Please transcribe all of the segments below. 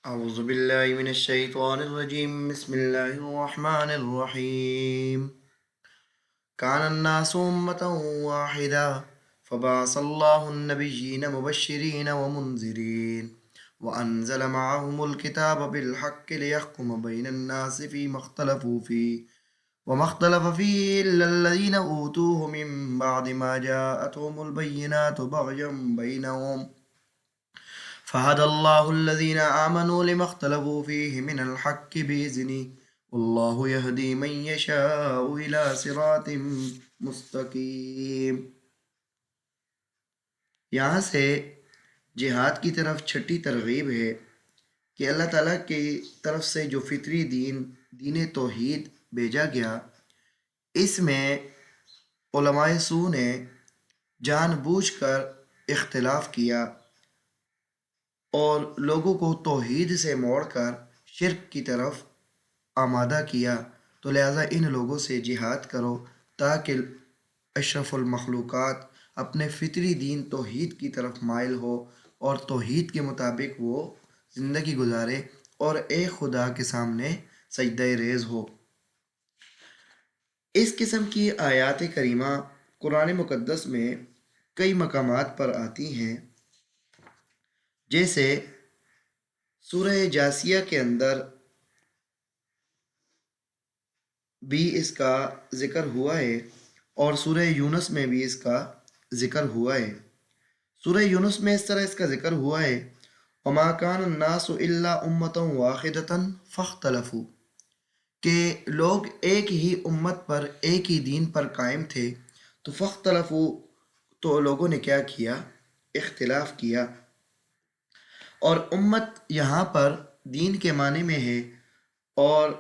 أعوذ بالله من الشيطان الرجيم بسم الله الرحمن الرحيم كان الناس أمة واحدة فبعث الله النبيين مبشرين ومنذرين وأنزل معهم الكتاب بالحق ليحكم بين الناس فيما اختلفوا فيه وما اختلف فيه إلا الذين أوتوه من بعد ما جاءتهم البينات بغيا بينهم فهدى الله الذين آمنوا لما اختلفوا فيه من الحق بإذنه والله يهدي من يشاء إلى صراط مستقیم۔ یہاں سے جہاد کی طرف چھٹی ترغیب ہے کہ اللہ تعالیٰ کی طرف سے جو فطری دین توحید بھیجا گیا، اس میں علماء سو نے جان بوجھ کر اختلاف کیا اور لوگوں کو توحید سے موڑ کر شرک کی طرف آمادہ کیا، تو لہٰذا ان لوگوں سے جہاد کرو تاکہ اشرف المخلوقات اپنے فطری دین توحید کی طرف مائل ہو اور توحید کے مطابق وہ زندگی گزارے اور ایک خدا کے سامنے سجدہ ریز ہو۔ اس قسم کی آیات کریمہ قرآن مقدس میں کئی مقامات پر آتی ہیں، جیسے سورہ جاسیہ کے اندر بھی اس کا ذکر ہوا ہے اور سورہ یونس میں بھی اس کا ذکر ہوا ہے۔ سورہ یونس میں اس طرح اس کا ذکر ہوا ہے، وَمَا كَانَ النَّاسُ إِلَّا أُمَّةً وَاحِدَةً فَاخْتَلَفُوا، کہ لوگ ایک ہی امت پر ایک ہی دین پر قائم تھے، تو فَاخْتَلَفُوا، تو لوگوں نے کیا کیا؟ اختلاف کیا۔ اور امت یہاں پر دین کے معنی میں ہے، اور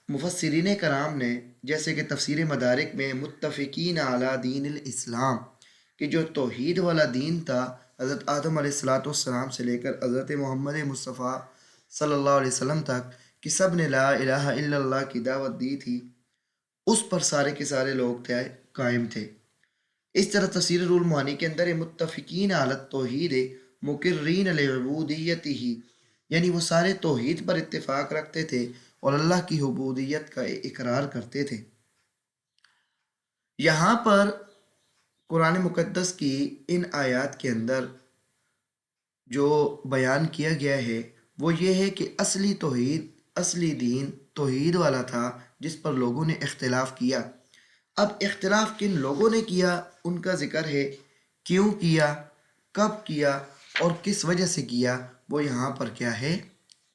مفسرین کرام نے جیسے کہ تفسیر مدارک میں متفقین علی دین الاسلام، کہ جو توحید والا دین تھا حضرت آدم علیہ السلام سے لے کر حضرت محمد مصطفیٰ صلی اللہ علیہ وسلم تک، کہ سب نے لا الہ الا اللہ کی دعوت دی تھی، اس پر سارے کے سارے لوگ تھے قائم تھے۔ اس طرح تفسیر روح المعانی کے اندر متفقین علی التوحید مقرین لعبودیتہ، یعنی وہ سارے توحید پر اتفاق رکھتے تھے اور اللہ کی عبودیت کا اقرار کرتے تھے۔ یہاں پر قرآن مقدس کی ان آیات کے اندر جو بیان کیا گیا ہے وہ یہ ہے کہ اصلی توحید، اصلی دین توحید والا تھا جس پر لوگوں نے اختلاف کیا۔ اب اختلاف کن لوگوں نے کیا ان کا ذکر ہے، کیوں کیا، کب کیا اور کس وجہ سے کیا، وہ یہاں پر کیا ہے؟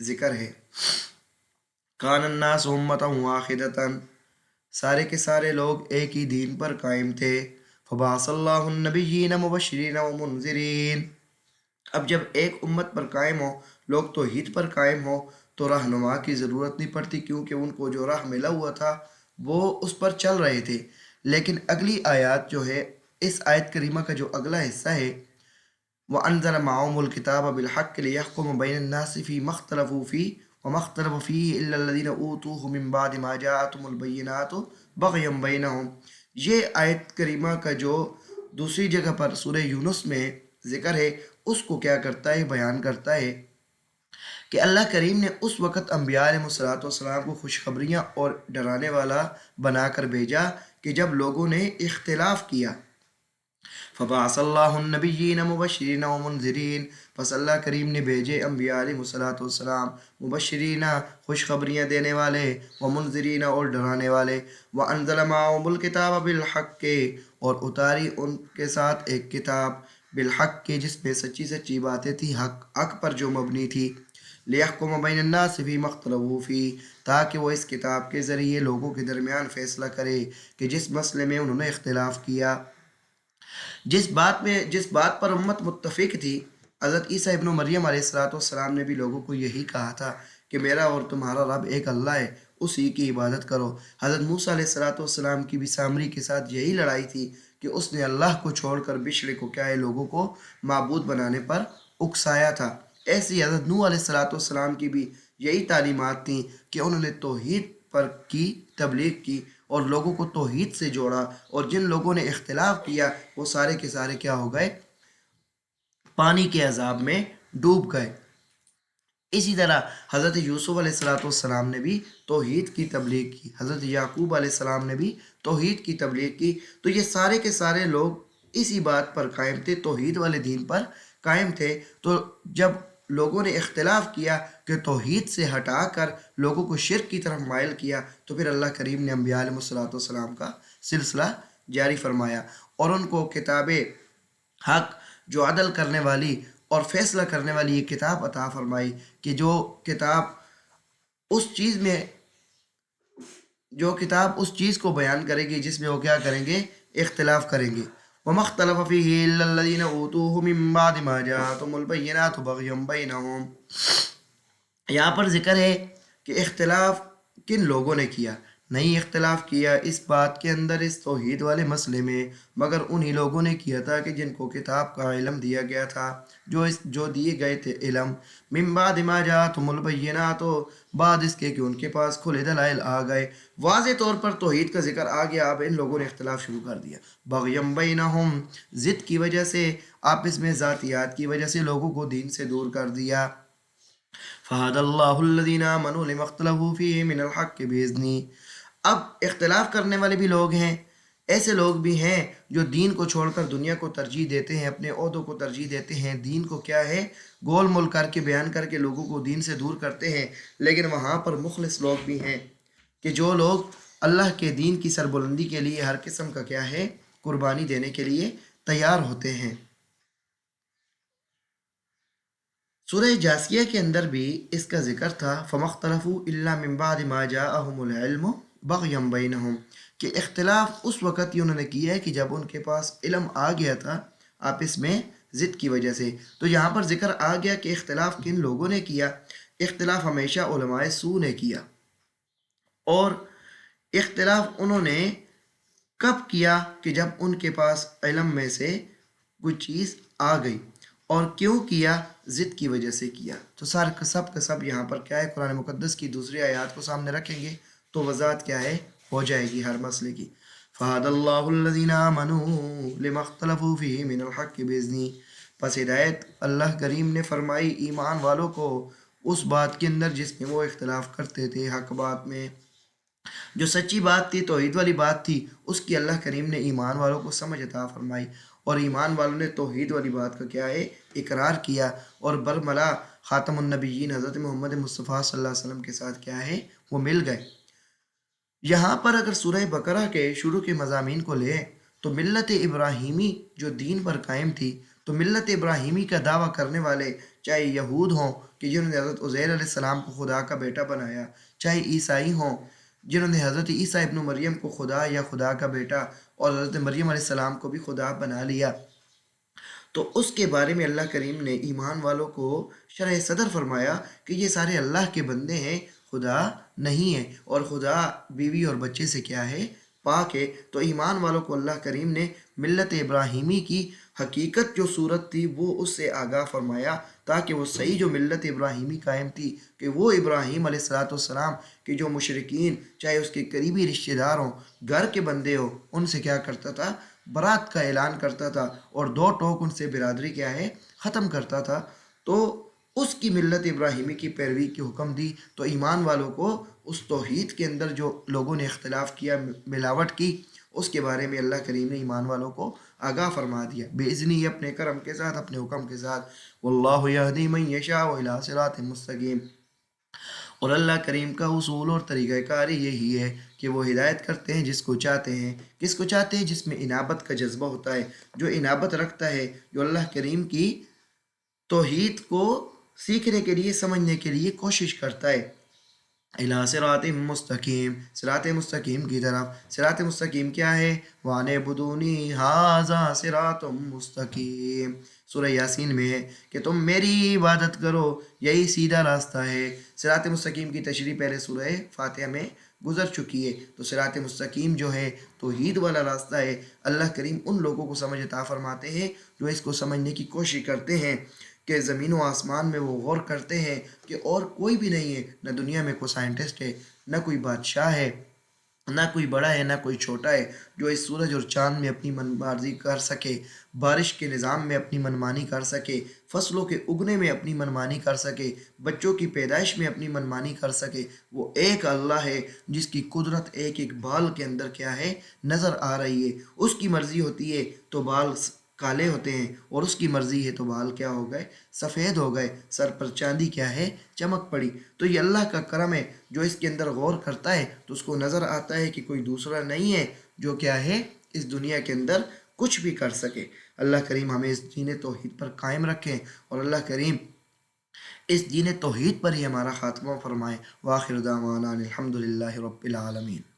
ذکر ہے۔ کان الناس امۃ واحدۃ، سارے کے سارے لوگ ایک ہی دین پر قائم تھے۔ فبعث اللہ النبیین مبشرین ومنذرین، اب جب ایک امت پر قائم ہو، لوگ توحید پر قائم ہو، تو رہنما کی ضرورت نہیں پڑتی، کیونکہ ان کو جو راہ ملا ہوا تھا وہ اس پر چل رہے تھے۔ لیکن اگلی آیات جو ہے، اس آیت کریمہ کا جو اگلا حصہ ہے، وَأَنزَلَ مَعَهُمُ الْكِتَابَ بِالْحَقِّ لِيَحْكُمَ بَيْنَ النَّاسِ فِيمَا اخْتَلَفُوا فِيهِ وَمَا اخْتَلَفَ فِيهِ إِلَّا الَّذِينَ أُوتُوهُ مِن بَعْدِ مَا جَاءَتْهُمُ الْبَيِّنَاتُ بَغْيًا بَيْنَهُمْ، یہ آیت کریمہ کا جو دوسری جگہ پر سورہ یونس میں ذکر ہے، اس کو کیا کرتا ہے؟ بیان کرتا ہے کہ اللہ کریم نے اس وقت انبیاء علیہ السلام کو خوشخبریاں اور ڈرانے والا بنا کر بھیجا کہ جب لوگوں نے اختلاف کیا۔ فبعث اللہ النبیین مبشرین ومنذرین، پس اللہ کریم نے بھیجے انبیاء علیہ السلام مبشرین خوشخبریاں دینے والے، ومنذرین اور ڈرانے والے، وانزل معهم الکتاب بالحق، اور اتاری ان کے ساتھ ایک کتاب بالحق کی، جس میں سچی سچی باتیں تھی، حق پر جو مبنی تھی، لیحکم بین الناس فیما اختلفوا فیہ، تاکہ وہ اس کتاب کے ذریعے لوگوں کے درمیان فیصلہ کرے کہ جس مسئلے میں انہوں نے اختلاف کیا، جس بات پر امت متفق تھی۔ حضرت عیسیٰ ابن مریم علیہ السلام نے بھی لوگوں کو یہی کہا تھا کہ میرا اور تمہارا رب ایک اللہ ہے، اسی کی عبادت کرو۔ حضرت موسیٰ علیہ السلام کی بھی سامری کے ساتھ یہی لڑائی تھی کہ اس نے اللہ کو چھوڑ کر بشر کو کیا ہے لوگوں کو معبود بنانے پر اکسایا تھا۔ ایسی حضرت نوح علیہ السلام کی بھی یہی تعلیمات تھیں کہ انہوں نے توحید پر کی تبلیغ کی اور لوگوں کو توحید سے جوڑا، اور جن لوگوں نے اختلاف کیا وہ سارے کے سارے کیا ہو گئے؟ پانی کے عذاب میں ڈوب گئے۔ اسی طرح حضرت یوسف علیہ السلام نے بھی توحید کی تبلیغ کی، حضرت یعقوب علیہ السلام نے بھی توحید کی تبلیغ کی۔ تو یہ سارے کے سارے لوگ اسی بات پر قائم تھے، توحید والے دین پر قائم تھے۔ تو جب لوگوں نے اختلاف کیا کہ توحید سے ہٹا کر لوگوں کو شرک کی طرف مائل کیا، تو پھر اللہ کریم نے انبیاء علیہ السلام کا سلسلہ جاری فرمایا اور ان کو کتاب حق جو عدل کرنے والی اور فیصلہ کرنے والی یہ کتاب عطا فرمائی، کہ جو کتاب اس چیز میں اس چیز کو بیان کرے گی جس میں وہ کیا کریں گے، اختلاف کریں گے۔ وَمَا اخْتَلَفَ فِيهِ إِلَّا الَّذِينَ أُوتُوهُ مِن بَعْدِ مَا جَاءَتْهُمُ الْبَيِّنَاتُ بَغْيًا بَيْنَهُمْ۔ یہاں پر ذکر ہے کہ اختلاف کن لوگوں نے کیا، نہیں اختلاف کیا اس بات کے اندر، اس توحید والے مسئلے میں، مگر انہی لوگوں نے کیا تھا کہ جن کو کتاب کا علم دیا گیا تھا، جو دیے گئے تھے علم، من بعد ما جاءتهم البینات، بعد اس کے کہ ان کے پاس کھلے دلائل آ گئے، واضح طور پر توحید کا ذکر آ گیا، اب ان لوگوں نے اختلاف شروع کر دیا، بغیم بینہم، ضد کی وجہ سے، آپس میں ذاتیات کی وجہ سے لوگوں کو دین سے دور کر دیا۔ فَهَدَى اللَّهُ الَّذِينَ آمَنُوا لِمَا اخْتَلَفُوا فِيهِ مِنَ الْحَقِّ بِإِذْنِهِ۔ اب اختلاف کرنے والے بھی لوگ ہیں، ایسے لوگ بھی ہیں جو دین کو چھوڑ کر دنیا کو ترجیح دیتے ہیں، اپنے عہدوں کو ترجیح دیتے ہیں، دین کو کیا ہے گول مول کر کے بیان کر کے لوگوں کو دین سے دور کرتے ہیں۔ لیکن وہاں پر مخلص لوگ بھی ہیں کہ جو لوگ اللہ کے دین کی سربلندی کے لیے ہر قسم کا کیا ہے قربانی دینے کے لیے تیار ہوتے ہیں۔ سورہ جاسیہ کے اندر بھی اس کا ذکر تھا، فَمَا اخْتَلَفُوا إِلَّا مِن بَعْدِ مَا جَاءَهُمُ الْعِلْمُ بَغْيًا بَيْنَهُمْ، کہ اختلاف اس وقت ہی انہوں نے کیا ہے کہ جب ان کے پاس علم آ گیا تھا آپس میں ضد کی وجہ سے۔ تو یہاں پر ذکر آ گیا کہ اختلاف کن لوگوں نے کیا، اختلاف ہمیشہ علماء سو نے کیا، اور اختلاف انہوں نے کب کیا کہ جب ان کے پاس علم میں سے کوئی چیز آ گئی، اور کیوں کیا، ضد کی وجہ سے کیا۔ تو سب کا سب یہاں پر کیا ہے قرآن مقدس کی دوسری آیات کو سامنے رکھیں گے تو وضاحت کیا ہے ہو جائے گی ہر مسئلے کی۔ فَهَدَى اللَّهُ الَّذِينَ آمَنُوا لِمَا اخْتَلَفُوا فِيهِ مِنَ الْحَقِّ بِإِذْنِهِ، پس ہدایت اللہ کریم نے فرمائی ایمان والوں کو اس بات کے اندر جس میں وہ اختلاف کرتے تھے، حق بات میں، جو سچی بات تھی، توحید والی بات تھی، اس کی اللہ کریم نے ایمان والوں کو سمجھ عطا فرمائی، اور ایمان والوں نے توحید والی بات کا کیا ہے اقرار کیا، اور برملا خاتم النبیین حضرت محمد مصطفیٰ صلی اللہ علیہ وسلم کے ساتھ کیا ہے وہ مل گئے۔ یہاں پر اگر سورہ بقرہ کے شروع کے مضامین کو لیں تو ملت ابراہیمی جو دین پر قائم تھی، تو ملت ابراہیمی کا دعویٰ کرنے والے چاہے یہود ہوں کہ جنہوں نے حضرت عزیر علیہ السلام کو خدا کا بیٹا بنایا، چاہے عیسائی ہوں جنہوں نے حضرت عیسیٰ ابن مریم کو خدا یا خدا کا بیٹا اور حضرت مریم علیہ السلام کو بھی خدا بنا لیا، تو اس کے بارے میں اللہ کریم نے ایمان والوں کو شرح صدر فرمایا کہ یہ سارے اللہ کے بندے ہیں، خدا نہیں ہے، اور خدا بیوی اور بچے سے کیا ہے پاک ہے۔ تو ایمان والوں کو اللہ کریم نے ملت ابراہیمی کی حقیقت جو صورت تھی وہ اس سے آگاہ فرمایا، تاکہ وہ صحیح جو ملت ابراہیمی قائم تھی کہ وہ ابراہیم علیہ السلام کہ جو مشرکین چاہے اس کے قریبی رشتہ دار ہوں، گھر کے بندے ہوں، ان سے کیا کرتا تھا برات کا اعلان کرتا تھا، اور دو ٹوک ان سے برادری کیا ہے ختم کرتا تھا، تو اس کی ملت ابراہیمی کی پیروی کی حکم دی۔ تو ایمان والوں کو اس توحید کے اندر جو لوگوں نے اختلاف کیا، ملاوٹ کی، اس کے بارے میں اللہ کریم نے ایمان والوں کو آگاہ فرما دیا بِإِذْنِهِ، اپنے کرم کے ساتھ، اپنے حکم کے ساتھ۔ واللہ یہدی من یشاء الی صراط مستقیم، اور اللہ کریم کا اصول اور طریقہ کاری یہی ہے کہ وہ ہدایت کرتے ہیں جس کو چاہتے ہیں۔ کس کو چاہتے ہیں؟ جس میں انابت کا جذبہ ہوتا ہے، جو انابت رکھتا ہے، جو اللہ کریم کی توحید کو سیکھنے کے لیے، سمجھنے کے لیے کوشش کرتا ہے۔ اِلَىٰ صراط مستقیم، صراط مستقیم کی طرف۔ صراط مستقیم کیا ہے؟ وَأَنِ اعْبُدُونِي هَٰذَا صِرَاطٌ مُّسْتَقِيمٌ، سورہ یاسین میں ہے کہ تم میری عبادت کرو، یہی سیدھا راستہ ہے۔ صراط مستقیم کی تشریح پہلے سورہ فاتحہ میں گزر چکی ہے۔ تو صراط مستقیم جو ہے توحید والا راستہ ہے۔ اللہ کریم ان لوگوں کو سمجھ عطا فرماتے ہیں جو اس کو سمجھنے کی کوشش کرتے ہیں، کہ زمین و آسمان میں وہ غور کرتے ہیں کہ اور کوئی بھی نہیں ہے، نہ دنیا میں کوئی سائنٹسٹ ہے، نہ کوئی بادشاہ ہے، نہ کوئی بڑا ہے نہ کوئی چھوٹا ہے جو اس سورج اور چاند میں اپنی من مارزی کر سکے، بارش کے نظام میں اپنی منمانی کر سکے، فصلوں کے اگنے میں اپنی منمانی کر سکے، بچوں کی پیدائش میں اپنی منمانی کر سکے۔ وہ ایک اللہ ہے جس کی قدرت ایک ایک بال کے اندر کیا ہے، نظر آ رہی ہے۔ اس کی مرضی ہوتی ہے تو بال کالے ہوتے ہیں، اور اس کی مرضی ہے تو بال کیا ہو گئے، سفید ہو گئے، سر پر چاندی کیا ہے، چمک پڑی۔ تو یہ اللہ کا کرم ہے، جو اس کے اندر غور کرتا ہے تو اس کو نظر آتا ہے کہ کوئی دوسرا نہیں ہے جو کیا ہے، اس دنیا کے اندر کچھ بھی کر سکے۔ اللہ کریم ہمیں اس دین توحید پر قائم رکھیں، اور اللہ کریم اس دین توحید پر ہی ہمارا خاتمہ فرمائے۔ وآخر دعوانا الحمد للہ رب العالمین۔